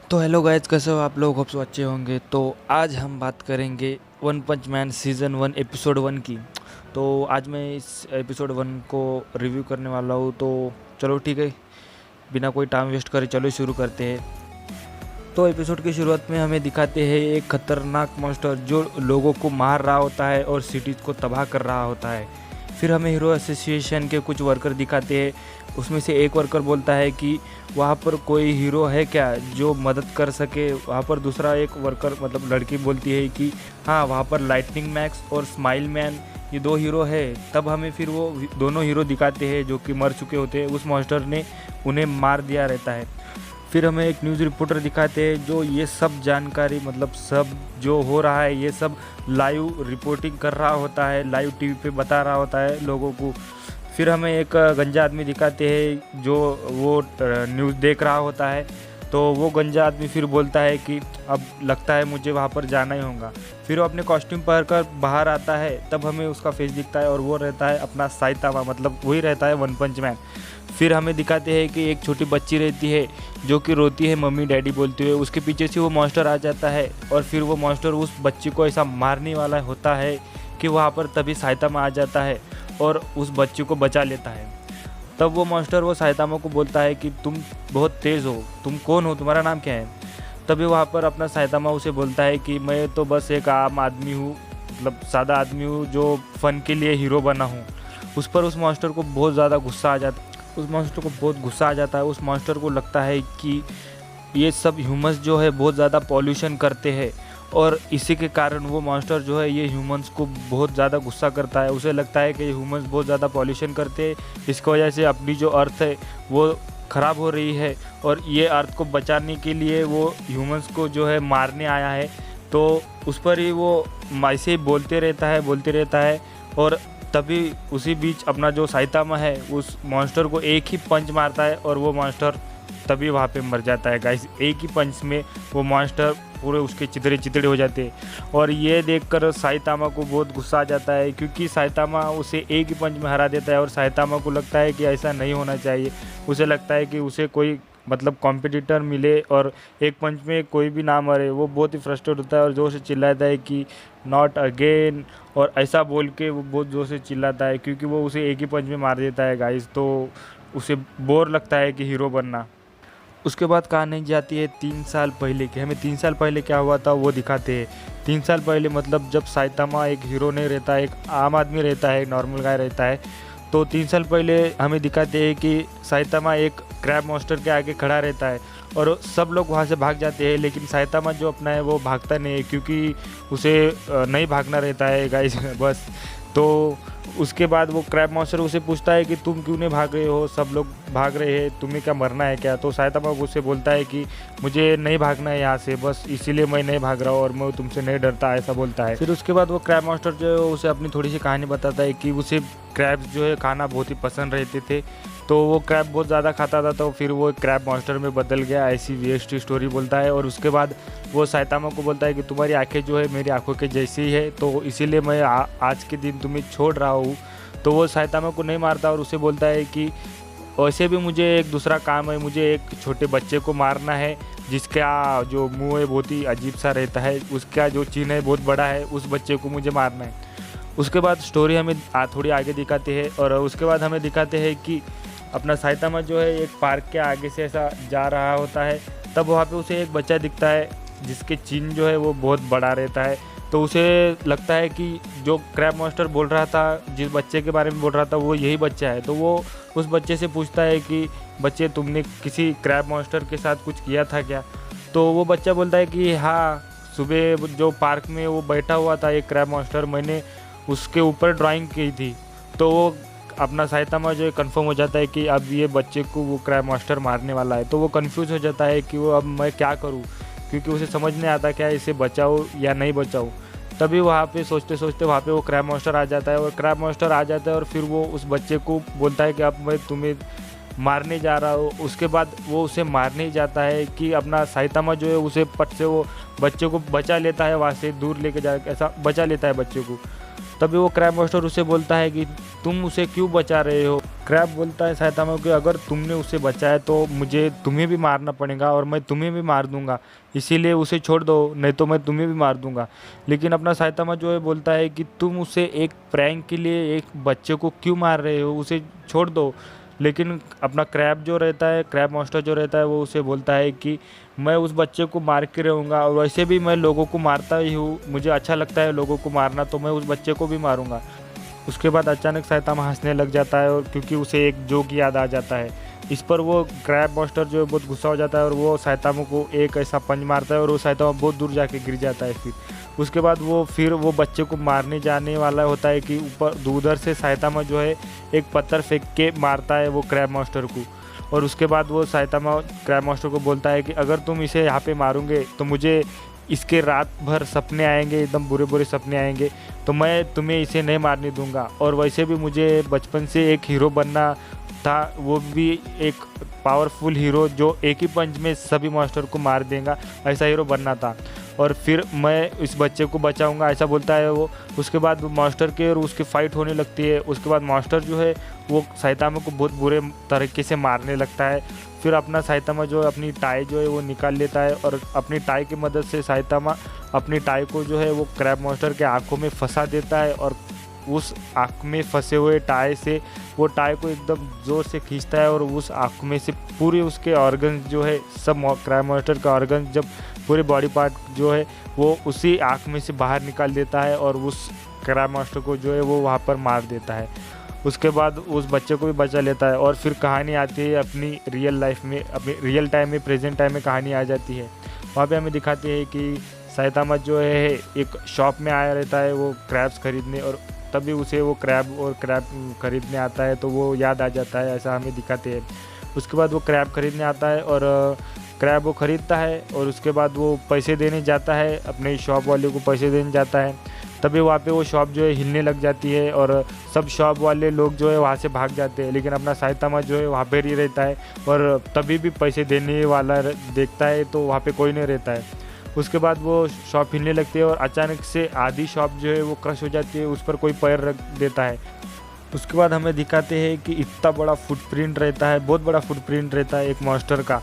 तो hello guys, कैसे हो आप लोग? होप सो अच्छे होंगे। तो आज हम बात करेंगे वन पंच मैन सीज़न 1 एपिसोड 1 की। तो आज मैं इस एपिसोड 1 को रिव्यू करने वाला हूँ। तो चलो ठीक है, बिना कोई टाइम वेस्ट करे चलो शुरू करते हैं। तो एपिसोड की शुरुआत में हमें दिखाते हैं एक खतरनाक मॉन्स्टर जो लोगों को मार रहा होता है और सिटीज़ को तबाह कर रहा होता है। फिर हमें हीरो एसोसिएशन के कुछ वर्कर दिखाते हैं। उसमें से एक वर्कर बोलता है कि वहाँ पर कोई हीरो है क्या जो मदद कर सके। वहाँ पर दूसरा एक वर्कर मतलब लड़की बोलती है कि हाँ, वहाँ पर लाइटनिंग मैक्स और स्माइल मैन ये दो हीरो है। तब हमें फिर वो दोनों हीरो दिखाते हैं जो कि मर चुके होते हैं। उस मॉन्स्टर ने उन्हें मार दिया रहता है। फिर हमें एक न्यूज़ रिपोर्टर दिखाते हैं जो ये सब जानकारी मतलब सब जो हो रहा है ये सब लाइव रिपोर्टिंग कर रहा होता है, लाइव टीवी पे बता रहा होता है लोगों को। फिर हमें एक गंजा आदमी दिखाते हैं जो वो न्यूज़ देख रहा होता है। तो वो गंजा आदमी फिर बोलता है कि अब लगता है मुझे वहाँ पर जाना ही होगा। फिर वो अपने कॉस्ट्यूम पहनकर बाहर आता है। तब हमें उसका फेस दिखता है और वो रहता है अपना साइतामा, मतलब वही रहता है वन पंच मैन। फिर हमें दिखाते हैं कि एक छोटी बच्ची रहती है जो कि रोती है मम्मी डैडी बोलते हुए। उसके पीछे से वो मॉन्स्टर आ जाता है और फिर वो मॉन्स्टर उस बच्ची को ऐसा मारने वाला होता है कि वहाँ पर तभी साइतामा आ जाता है और उस बच्ची को बचा लेता है। तब वो मॉन्स्टर वो साइतामा को बोलता है कि तुम बहुत तेज़ हो, तुम कौन हो, तुम्हारा नाम क्या है। तभी वहाँ पर अपना साइतामा उसे बोलता है कि मैं तो बस एक आम आदमी हूँ, मतलब सादा आदमी हूँ जो फ़न के लिए हीरो बना हूँ। उस पर उस मॉन्स्टर को बहुत ज़्यादा गुस्सा आ जाता है। उस मॉन्स्टर को लगता है कि ये सब ह्यूमंस जो है बहुत ज़्यादा पॉल्यूशन करते हैं और इसी के कारण वो मॉन्स्टर जो है ये ह्यूमंस को बहुत ज़्यादा गुस्सा करता है। उसे लगता है कि ये ह्यूमंस बहुत ज़्यादा पॉल्यूशन करते हैं, इसकी वजह से अपनी जो अर्थ है वो ख़राब हो रही है और ये अर्थ को बचाने के लिए वो ह्यूमंस को जो है मारने आया है। तो उस पर ही वो ऐसे ही बोलते रहता है और तभी उसी बीच अपना जो साइतामा है उस मॉन्स्टर को एक ही पंच मारता है और वो मॉन्स्टर तभी वहाँ पे मर जाता है गाइस। एक ही पंच में वो मॉन्स्टर पूरे उसके चितड़े चितड़े हो जाते हैं और ये देखकर साइतामा को बहुत गुस्सा आ जाता है क्योंकि साइतामा उसे एक ही पंच में हरा देता है और साइतामा को लगता है कि ऐसा नहीं होना चाहिए। उसे लगता है कि उसे कोई मतलब कॉम्पिटिटर मिले और एक पंच में कोई भी ना मरे। वो बहुत ही फ्रस्ट्रेट होता है और जोर से चिल्लाता है कि नॉट अगेन, और ऐसा बोल के वो बहुत जोर से चिल्लाता है क्योंकि वो उसे एक ही पंच में मार देता है गाइस। तो उसे बोर लगता है कि हीरो बनना। उसके बाद कहानी जाती है 3 साल पहले की। हमें 3 साल पहले क्या हुआ था वो दिखाते हैं। 3 साल पहले मतलब जब साइतामा एक हीरो नहीं रहता, एक आम आदमी रहता है, एक नॉर्मल गाय रहता है। तो 3 साल पहले हमें दिखाते हैं कि साइतामा एक क्रैब मॉन्स्टर के आगे खड़ा रहता है और सब लोग वहाँ से भाग जाते हैं, लेकिन साइतामा जो अपना है वो भागता नहीं है क्योंकि उसे नहीं भागना रहता है गाइस बस। तो उसके बाद वो क्रैब मॉन्स्टर उसे पूछता है कि तुम क्यों नहीं भाग रहे हो, सब लोग भाग रहे हैं, तुम्हें क्या मरना है क्या। तो साइतामा उसे बोलता है कि मुझे नहीं भागना है यहाँ से, बस इसीलिए मैं नहीं भाग रहा हूँ और मैं तुमसे नहीं डरता, ऐसा बोलता है। फिर उसके बाद वो क्रैब मॉन्स्टर जो है उसे अपनी थोड़ी सी कहानी बताता है कि उसे क्रैब्स जो है खाना बहुत ही पसंद रहते थे। तो वो क्रैब बहुत ज़्यादा खाता था तो फिर वो क्रैब मॉन्स्टर में बदल गया, ऐसी वेस्ट स्टोरी बोलता है। और उसके बाद वो साइतामा को बोलता है कि तुम्हारी आंखें जो है मेरी आंखों के जैसी ही है, तो इसीलिए मैं आज के दिन तुम्हें छोड़ रहा हूँ। तो वो साइतामा को नहीं मारता और उसे बोलता है कि वैसे भी मुझे एक दूसरा काम है, मुझे एक छोटे बच्चे को मारना है जिसका जो मुंह है बहुत ही अजीब सा रहता है, उसका जो चिन्ह है बहुत बड़ा है, उस बच्चे को मुझे मारना है। उसके बाद स्टोरी हमें थोड़ी आगे दिखाते हैं और उसके बाद हमें दिखाते हैं कि अपना साइतामा जो है एक पार्क के आगे से ऐसा जा रहा होता है। तब वहाँ पे उसे एक बच्चा दिखता है जिसके चिन्ह जो है वो बहुत बड़ा रहता है। तो उसे लगता है कि जो क्रैब मॉन्स्टर बोल रहा था, जिस बच्चे के बारे में बोल रहा था, वो यही बच्चा है। तो वो उस बच्चे से पूछता है कि बच्चे तुमने किसी क्रैब मॉन्स्टर के साथ कुछ किया था क्या। तो वो बच्चा बोलता है कि हाँ, सुबह जो पार्क में वो बैठा हुआ था एक क्रैब मॉन्स्टर, मैंने उसके ऊपर ड्राइंग की थी। तो वो अपना साइतामा जो है कन्फर्म हो जाता है कि अब ये बच्चे को वो क्रैब मॉन्स्टर मारने वाला है। तो वो कंफ्यूज हो जाता है कि वो अब मैं क्या करूँ, क्योंकि उसे समझ नहीं आता क्या इसे बचाऊँ या नहीं बचाऊँ। तभी वहाँ पे सोचते सोचते वहाँ पे वो क्रैब मॉन्स्टर आ जाता है और क्रैब मॉन्स्टर आ जाता है और फिर वो उस बच्चे को बोलता है कि अब मैं तुम्हें मारने जा रहा हूँ। उसके बाद वो उसे मारने ही जाता है कि अपना साइतामा जो है उसे पट से वो बच्चे को बचा लेता है, वहाँ से दूर लेके जा ऐसा बचा लेता है बच्चे को। तभी वो क्रैब मॉन्स्टर उसे बोलता है कि तुम उसे क्यों बचा रहे हो, क्रैब बोलता है साइतामा को कि अगर तुमने उसे बचाया तो मुझे तुम्हें भी मारना पड़ेगा और मैं तुम्हें भी मार दूंगा, इसीलिए उसे छोड़ दो, नहीं तो मैं तुम्हें भी मार दूंगा। लेकिन अपना साइतामा जो है बोलता है कि तुम उसे एक प्रैंक के लिए एक बच्चे को क्यों मार रहे हो, उसे छोड़ दो। लेकिन अपना क्रैब जो रहता है, क्रैब मास्टर जो रहता है, वो उसे बोलता है कि मैं उस बच्चे को मार के रहूँगा और वैसे भी मैं लोगों को मारता ही हूँ, मुझे अच्छा लगता है लोगों को मारना, तो मैं उस बच्चे को भी मारूंगा। उसके बाद अचानक साइतामा हंसने लग जाता है और क्योंकि उसे एक जोक याद आ जाता है। इस पर वो क्रैब मास्टर जो है बहुत गुस्सा हो जाता है और वो साइतामा को एक ऐसा पंच मारता है और वो साइतामा बहुत दूर जाके गिर जाता है। फिर उसके बाद वो बच्चे को मारने जाने वाला होता है कि ऊपर उधर से साइतामा जो है एक पत्थर फेंक के मारता है वो क्रैब मास्टर को। और उसके बाद वो साइतामा क्रैब मास्टर को बोलता है कि अगर तुम इसे यहाँ पे मारोगे तो मुझे इसके रात भर सपने आएंगे, एकदम बुरे बुरे सपने आएंगे, तो मैं तुम्हें इसे नहीं मारने दूंगा। और वैसे भी मुझे बचपन से एक हीरो बनना था, वो भी एक पावरफुल हीरो जो एक ही पंच में सभी मॉन्स्टर को मार देगा, ऐसा हीरो बनना था। और फिर मैं इस बच्चे को बचाऊंगा, ऐसा बोलता है वो। उसके बाद मॉन्स्टर के और उसकी फ़ाइट होने लगती है। उसके बाद मॉन्स्टर जो है वो साइतामा को बहुत बुरे तरीके से मारने लगता है। फिर अपना साइतामा जो है अपनी टाई जो है वो निकाल लेता है और अपनी टाई की मदद से साइतामा अपनी टाई को जो है वो क्रैब मॉन्स्टर के आँखों में फंसा देता है और उस आँख में फंसे हुए टाई से वो टाई को एकदम ज़ोर से खींचता है और उस आँख में से पूरे उसके ऑर्गन्स जो है सब क्रैब मॉन्स्टर का ऑर्गन्स जब पूरे बॉडी पार्ट जो है वो उसी आँख में से बाहर निकाल देता है और उस क्रैब मॉन्स्टर को जो है वो वहाँ पर मार देता है। उसके बाद उस बच्चे को भी बचा लेता है और फिर कहानी आती है अपनी रियल लाइफ में, अपनी रियल टाइम में, प्रेजेंट टाइम में कहानी आ जाती है। वहाँ पे हमें दिखाते हैं कि साइतामा जो है एक शॉप में आया रहता है वो क्रैब्स खरीदने, और तभी उसे वो क्रैब खरीदने आता है तो वो याद आ जाता है, ऐसा हमें दिखाते हैं। उसके बाद वो क्रैब खरीदने आता है और क्रैब वो ख़रीदता है और उसके बाद वो पैसे देने जाता है, अपने शॉप वाले को पैसे देने जाता है। तभी वहाँ पे वो शॉप जो है हिलने लग जाती है और सब शॉप वाले लोग जो है वहाँ से भाग जाते हैं, लेकिन अपना साइतामा जो है वहाँ पर ही रहता है और तभी भी पैसे देने वाला देखता है तो वहाँ पे कोई नहीं रहता है। उसके बाद वो शॉप हिलने लगती है और अचानक से आधी शॉप जो है वो क्रश हो जाती है, उस पर कोई पैर रख देता है। उसके बाद हमें दिखाते हैं कि इतना बड़ा फुटप्रिंट रहता है, बहुत बड़ा फुटप्रिंट रहता है एक मॉन्स्टर का।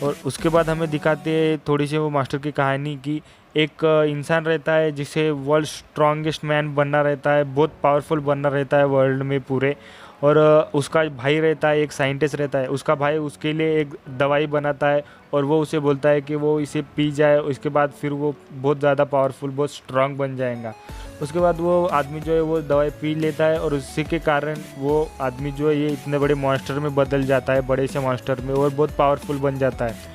और उसके बाद हमें दिखाते हैं थोड़ी सी वो मास्टर की कहानी की, एक इंसान रहता है जिसे वर्ल्ड स्ट्रॉन्गेस्ट मैन बनना रहता है, बहुत पावरफुल बनना रहता है वर्ल्ड में पूरे। और उसका भाई रहता है, एक साइंटिस्ट रहता है, उसका भाई उसके लिए एक दवाई बनाता है और वो उसे बोलता है कि वो इसे पी जाए, उसके बाद फिर वो बहुत ज़्यादा पावरफुल, बहुत स्ट्रांग बन जाएगा। उसके बाद वो आदमी जो है वो दवाई पी लेता है और उसी के कारण वो आदमी जो है ये इतने बड़े मॉन्स्टर में बदल जाता है, बड़े से मॉन्स्टर में, और बहुत पावरफुल बन जाता है।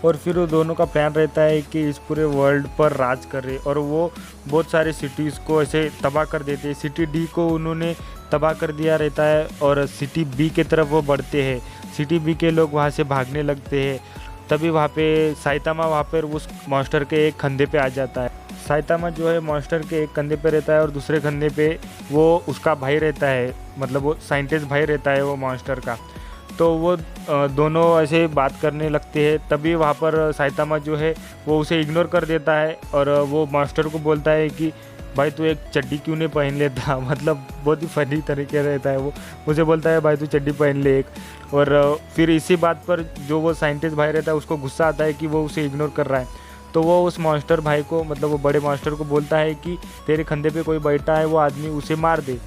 और फिर वो दोनों का प्लान रहता है कि इस पूरे वर्ल्ड पर राज करे और वो बहुत सारे सिटीज़ को ऐसे तबाह कर देते हैं। सिटी डी को उन्होंने तबाह कर दिया रहता है और सिटी बी की तरफ वो बढ़ते हैं। सिटी बी के लोग वहाँ से भागने लगते हैं। तभी वहाँ पे साइतामा वहाँ पर उस मॉन्स्टर के एक कंधे पे आ जाता है। साइतामा जो है मॉन्स्टर के एक कंधे पे रहता है और दूसरे कंधे पे वो उसका भाई रहता है, मतलब वो साइंटिस्ट भाई रहता है वो मॉन्स्टर का। तो वो दोनों ऐसे बात करने लगते हैं। तभी वहाँ पर साइतामा जो है वो उसे इग्नोर कर देता है और वो मास्टर को बोलता है कि भाई तू एक चड्डी क्यों नहीं पहन लेता, मतलब बहुत ही फनी तरीके रहता है वो। मुझे बोलता है भाई तू चड्डी पहन ले एक। और फिर इसी बात पर जो वो साइंटिस्ट भाई रहता है उसको गुस्सा आता है कि वो उसे इग्नोर कर रहा है। तो वो उस मॉन्स्टर भाई को, मतलब वो बड़े मॉन्स्टर को बोलता है कि तेरे कंधे पे कोई बैठा है, वो आदमी उसे मार दे।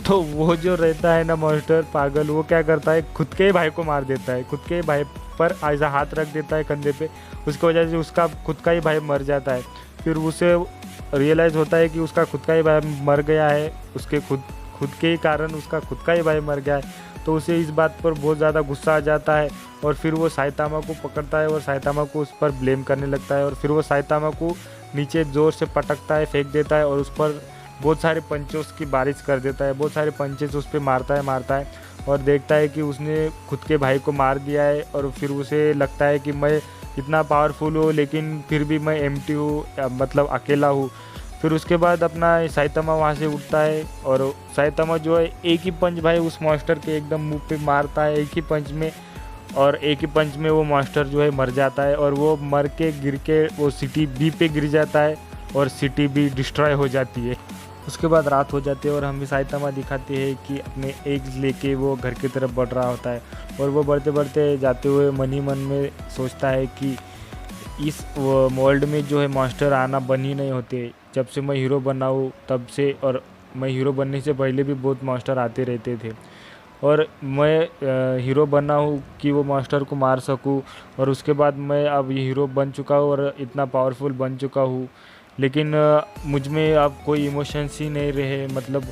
तो वो जो रहता है ना मॉन्स्टर पागल, वो क्या करता है, खुद के ही भाई को मार देता है, खुद के ही भाई पर ऐसा हाथ रख देता है कंधे पे। उसकी वजह से उसका खुद का ही भाई मर जाता है। फिर उसे रियलाइज़ होता है कि उसका खुद का ही भाई मर गया है, उसके खुद के ही कारण उसका खुद का ही भाई मर गया है। तो उसे इस बात पर बहुत ज़्यादा गुस्सा आ जाता है और फिर वो साइतामा को पकड़ता है और साइतामा को उस पर ब्लेम करने लगता है। और फिर वो साइतामा को नीचे ज़ोर से पटकता है, फेंक देता है और उस पर बहुत सारे पंचों की बारिश कर देता है। बहुत सारे पंचेस उस पर मारता है और देखता है कि उसने खुद के भाई को मार दिया है। और फिर उसे लगता है कि मैं इतना पावरफुल हूँ लेकिन फिर भी मैं एम्प्टी हूँ, मतलब अकेला हूँ। फिर उसके बाद अपना साइतामा वहाँ से उठता है और साइतामा जो है एक ही पंच भाई उस मॉन्स्टर के एकदम मुंह पे मारता है, एक ही पंच में। और एक ही पंच में वो मॉन्स्टर जो है मर जाता है और वो मर के गिर के वो सिटी बी पे गिर जाता है और सिटी बी डिस्ट्रॉय हो जाती है। उसके बाद रात हो जाती है और हमें साइतामा दिखाते हैं कि अपने एग्स लेके वो घर की तरफ बढ़ रहा होता है। और वो बढ़ते बढ़ते जाते हुए मन ही मन में सोचता है कि इस वर्ल्ड में जो है मॉन्स्टर आना बंद ही नहीं होते। जब से मैं हीरो बना हूँ तब से, और मैं हीरो बनने से पहले भी बहुत मॉन्स्टर आते रहते थे, और मैं हीरो बना हूँ कि वो मॉन्स्टर को मार सकूँ। और उसके बाद मैं अब ये हीरो बन चुका हूँ और इतना पावरफुल बन चुका हूँ, लेकिन मुझ में अब कोई इमोशंस ही नहीं रहे, मतलब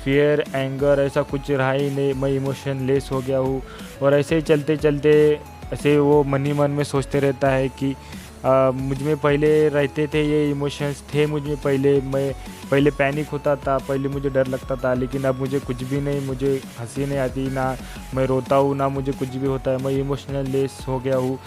फियर, एंगर ऐसा कुछ रहा ही नहीं। मैं इमोशन लेस हो गया हूँ। और ऐसे ही चलते चलते ऐसे वो मन ही मन में सोचते रहता है कि मुझ में पहले रहते थे ये इमोशंस थे मुझ में पहले, मैं पहले पैनिक होता था, पहले मुझे डर लगता था, लेकिन अब मुझे कुछ भी नहीं, मुझे हंसी नहीं आती, ना मैं रोता हूँ, ना मुझे कुछ भी होता है, मैं इमोशनल लेस हो गया हूँ।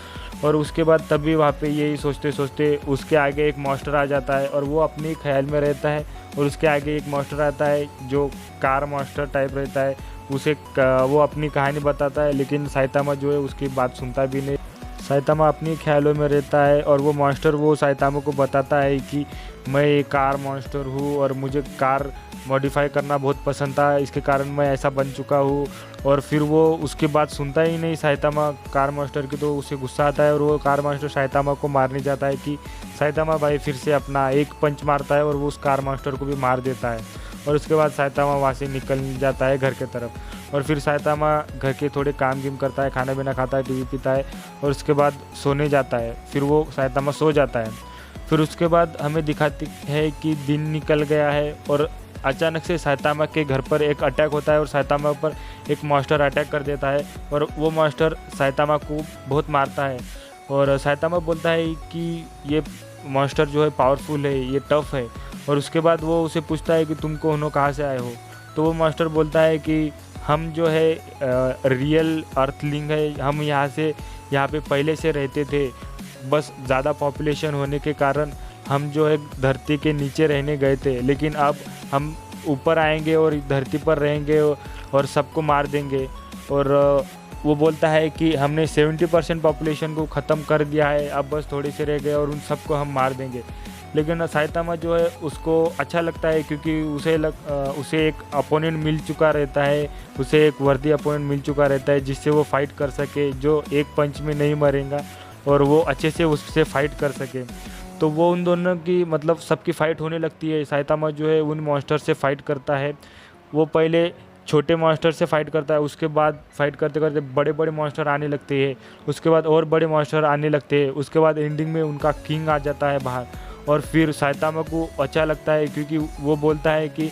और उसके बाद तभी वहाँ पे यही सोचते सोचते उसके आगे एक मॉन्स्टर आ जाता है, और वो अपने ख्याल में रहता है। और उसके आगे एक मॉन्स्टर आता है जो कार मॉन्स्टर टाइप रहता है, वो अपनी कहानी बताता है, लेकिन साइतामा जो है उसकी बात सुनता भी नहीं। साइतामा अपनी ख्यालों में रहता है, और वो मॉन्स्टर वो साइतामा को बताता है कि मैं एक कार मॉन्स्टर हूँ और मुझे कार मॉडिफाई करना बहुत पसंद था, इसके कारण मैं ऐसा बन चुका हूँ। और फिर वो उसकी बात सुनता ही नहीं साइतामा कार मास्टर की, तो उसे गुस्सा आता है और वो कार मास्टर साइतामा को मारने जाता है कि साइतामा भाई फिर से अपना एक पंच मारता है और वो उस कार मास्टर को भी मार देता है। और उसके बाद साइतामा वहाँ से निकल जाता है घर के तरफ। और फिर साइतामा घर के थोड़े काम गिम करता है, खाना पीना खाता है, टीवी पीता है, और उसके बाद सोने जाता है। फिर वो साइतामा सो जाता है। फिर उसके बाद हमें दिखाती है कि दिन निकल गया है, और अचानक से साइतामा के घर पर एक अटैक होता है और साइतामा पर एक मॉन्स्टर अटैक कर देता है, और वो मॉन्स्टर साइतामा को बहुत मारता है। और साइतामा बोलता है कि ये मॉन्स्टर जो है पावरफुल है, ये टफ है। और उसके बाद वो उसे पूछता है कि तुम कहाँ से आए हो। तो वो मॉन्स्टर बोलता है कि हम जो है रियल अर्थलिंग है, हम यहाँ पे पहले से रहते थे, बस ज़्यादा पॉपुलेशन होने के कारण हम जो है धरती के नीचे रहने गए थे, लेकिन अब हम ऊपर आएंगे और धरती पर रहेंगे और सबको मार देंगे। और वो बोलता है कि हमने 70% पॉपुलेशन को ख़त्म कर दिया है, अब बस थोड़े से रह गए और उन सबको हम मार देंगे। लेकिन साइतामा जो है उसको अच्छा लगता है, क्योंकि उसे एक अपोनेंट मिल चुका रहता है, उसे एक वर्दी अपोनेंट मिल चुका रहता है जिससे वो फाइट कर सके, जो एक पंच में नहीं मरेगा और वो अच्छे से उससे फाइट कर सके। तो वो उन दोनों की मतलब सबकी फ़ाइट होने लगती है। साइतामा जो है उन मॉन्स्टर से फाइट करता है। वो पहले छोटे मॉन्स्टर से फाइट करता है, उसके बाद फाइट करते करते बड़े बड़े मॉन्स्टर आने लगते हैं, उसके बाद और बड़े मॉन्स्टर आने लगते हैं, उसके बाद एंडिंग में उनका किंग आ जाता है बाहर। और फिर साइतामा को अच्छा लगता है, क्योंकि वो बोलता है कि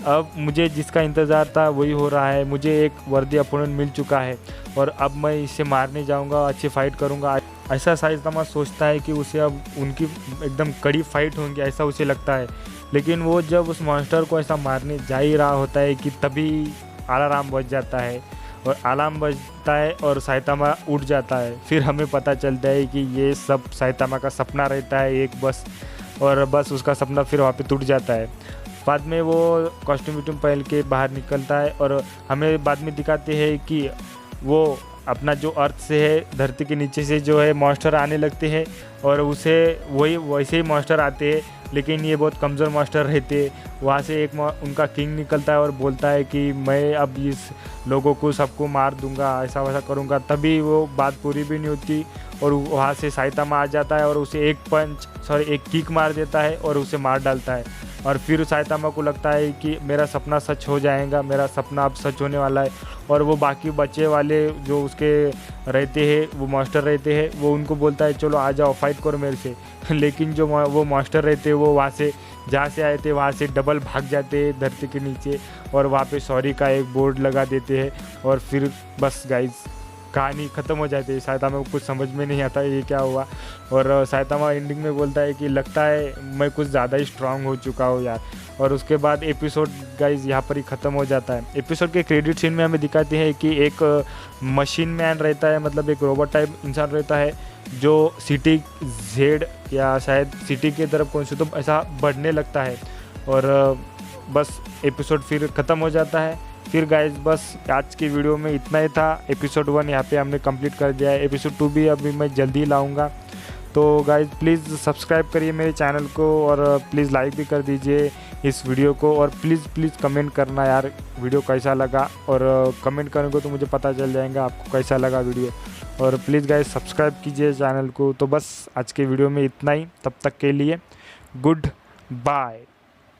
अब मुझे जिसका इंतज़ार था वही हो रहा है, मुझे एक वर्दी अपोनेंट मिल चुका है और अब मैं इसे मारने जाऊंगा, अच्छी फ़ाइट करूंगा। ऐसा साइतामा सोचता है कि उसे अब उनकी एकदम कड़ी फाइट होंगी, ऐसा उसे लगता है। लेकिन वो जब उस मॉन्स्टर को ऐसा मारने जा ही रहा होता है कि तभी अलार्म बज जाता है, और अलार्म बजता है और साइतामा उठ जाता है। फिर हमें पता चलता है कि ये सब साइतामा का सपना रहता है एक बस, और बस उसका सपना फिर वहाँ पे टूट जाता है। बाद में वो कॉस्ट्यूम वूट्यूम पहन के बाहर निकलता है, और हमें बाद में दिखाते हैं कि वो अपना जो अर्थ से है, धरती के नीचे से जो है मॉन्स्टर आने लगते हैं, और उसे वैसे ही मॉन्स्टर आते हैं, लेकिन ये बहुत कमज़ोर मॉन्स्टर रहते हैं। वहाँ से एक उनका किंग निकलता है और बोलता है कि मैं अब इस लोगों को सबको मार दूंगा, ऐसा वैसा करूँगा। तभी वो बात पूरी भी नहीं होती, और वहाँ से साइतामा आ जाता है और उसे एक किक मार देता है और उसे मार डालता है। और फिर साइतामा को लगता है कि मेरा सपना सच हो जाएगा, मेरा सपना अब सच होने वाला है। और वो बाकी बचे वाले जो उसके रहते हैं, वो मॉन्स्टर रहते हैं, वो उनको बोलता है चलो आ जाओ फाइट करो मेरे से। लेकिन जो वो मॉन्स्टर रहते हैं वो वहाँ से जहाँ से आए थे वहाँ से डबल भाग जाते हैं धरती के नीचे, और वहाँ पे सॉरी का एक बोर्ड लगा देते हैं। और फिर बस गाइस कहानी ख़त्म हो जाती है। साइतामा को कुछ समझ में नहीं आता ये क्या हुआ, और साइतामा एंडिंग में बोलता है कि लगता है मैं कुछ ज़्यादा ही स्ट्रांग हो चुका हूँ यार। और उसके बाद एपिसोड गाइस यहाँ पर ही ख़त्म हो जाता है। एपिसोड के क्रेडिट सीन में हमें दिखाते हैं कि एक मशीन मैन रहता है, मतलब एक रोबोट टाइप इंसान रहता है, जो सिटी जेड या शायद सिटी की तरफ कौन सी तो ऐसा बढ़ने लगता है। और बस एपिसोड फिर ख़त्म हो जाता है। फिर गाइज बस आज की वीडियो में इतना ही था। एपिसोड 1 यहाँ पे हमने कंप्लीट कर दिया है, एपिसोड 2 भी अभी मैं जल्दी लाऊंगा। तो गाइज प्लीज़ सब्सक्राइब करिए मेरे चैनल को, और प्लीज़ लाइक भी कर दीजिए। इस वीडियो को। और प्लीज़ कमेंट करना यार वीडियो कैसा लगा, और कमेंट करोगे तो मुझे पता चल जाएगा आपको कैसा लगा वीडियो। और प्लीज़ गाइस सब्सक्राइब कीजिए चैनल को। तो बस आज के वीडियो में इतना ही, तब तक के लिए गुड बाय।